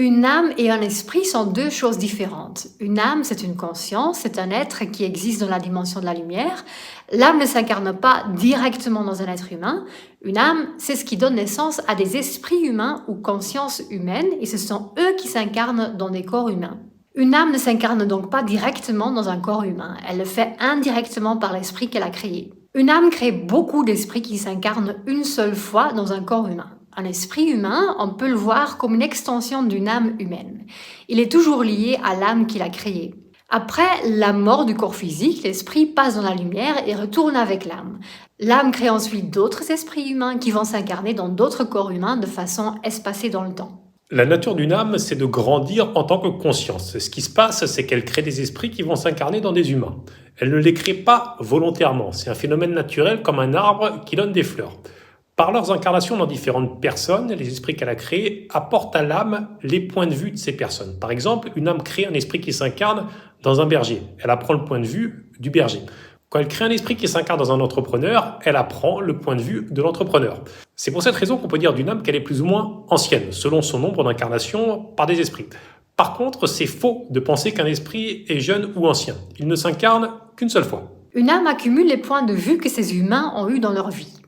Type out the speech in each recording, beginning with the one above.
Une âme et un esprit sont deux choses différentes. Une âme, c'est une conscience, c'est un être qui existe dans la dimension de la lumière. L'âme ne s'incarne pas directement dans un être humain. Une âme, c'est ce qui donne naissance à des esprits humains ou consciences humaines, et ce sont eux qui s'incarnent dans des corps humains. Une âme ne s'incarne donc pas directement dans un corps humain, elle le fait indirectement par l'esprit qu'elle a créé. Une âme crée beaucoup d'esprits qui s'incarnent une seule fois dans un corps humain. Un esprit humain, on peut le voir comme une extension d'une âme humaine. Il est toujours lié à l'âme qu'il a créée. Après la mort du corps physique, l'esprit passe dans la lumière et retourne avec l'âme. L'âme crée ensuite d'autres esprits humains qui vont s'incarner dans d'autres corps humains de façon espacée dans le temps. La nature d'une âme, c'est de grandir en tant que conscience. Ce qui se passe, c'est qu'elle crée des esprits qui vont s'incarner dans des humains. Elle ne les crée pas volontairement. C'est un phénomène naturel comme un arbre qui donne des fleurs. Par leurs incarnations dans différentes personnes, les esprits qu'elle a créés apportent à l'âme les points de vue de ces personnes. Par exemple, une âme crée un esprit qui s'incarne dans un berger. Elle apprend le point de vue du berger. Quand elle crée un esprit qui s'incarne dans un entrepreneur, elle apprend le point de vue de l'entrepreneur. C'est pour cette raison qu'on peut dire d'une âme qu'elle est plus ou moins ancienne, selon son nombre d'incarnations par des esprits. Par contre, c'est faux de penser qu'un esprit est jeune ou ancien. Il ne s'incarne qu'une seule fois. Une âme accumule les points de vue que ces humains ont eus dans leur vie.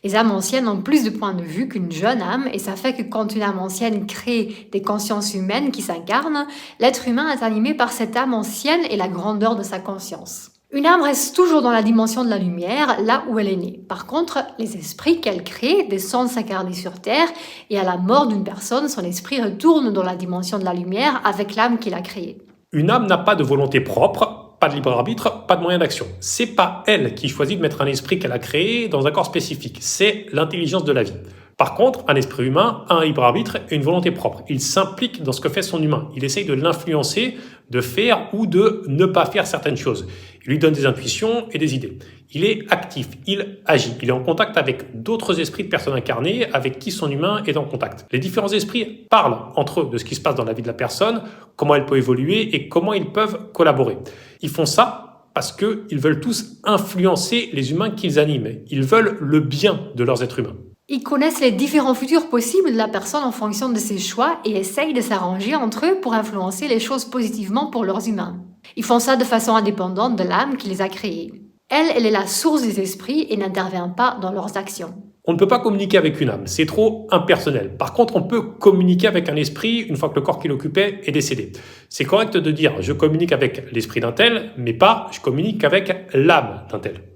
Les âmes anciennes ont plus de points de vue qu'une jeune âme et ça fait que quand une âme ancienne crée des consciences humaines qui s'incarnent, l'être humain est animé par cette âme ancienne et la grandeur de sa conscience. Une âme reste toujours dans la dimension de la lumière, là où elle est née. Par contre, les esprits qu'elle crée descendent s'incarner sur Terre et à la mort d'une personne, son esprit retourne dans la dimension de la lumière avec l'âme qu'il a créée. Une âme n'a pas de volonté propre, pas de libre arbitre, pas de moyen d'action. C'est pas elle qui choisit de mettre un esprit qu'elle a créé dans un corps spécifique. C'est l'intelligence de la vie. Par contre, un esprit humain a un libre arbitre et une volonté propre. Il s'implique dans ce que fait son humain. Il essaye de l'influencer, de faire ou de ne pas faire certaines choses. Il lui donne des intuitions et des idées. Il est actif, il agit. Il est en contact avec d'autres esprits de personnes incarnées avec qui son humain est en contact. Les différents esprits parlent entre eux de ce qui se passe dans la vie de la personne, comment elle peut évoluer et comment ils peuvent collaborer. Ils font ça parce qu'ils veulent tous influencer les humains qu'ils animent. Ils veulent le bien de leurs êtres humains. Ils connaissent les différents futurs possibles de la personne en fonction de ses choix et essayent de s'arranger entre eux pour influencer les choses positivement pour leurs humains. Ils font ça de façon indépendante de l'âme qui les a créés. Elle est la source des esprits et n'intervient pas dans leurs actions. On ne peut pas communiquer avec une âme, c'est trop impersonnel. Par contre, on peut communiquer avec un esprit une fois que le corps qui l'occupait est décédé. C'est correct de dire je communique avec l'esprit d'un tel, mais pas je communique avec l'âme d'un tel.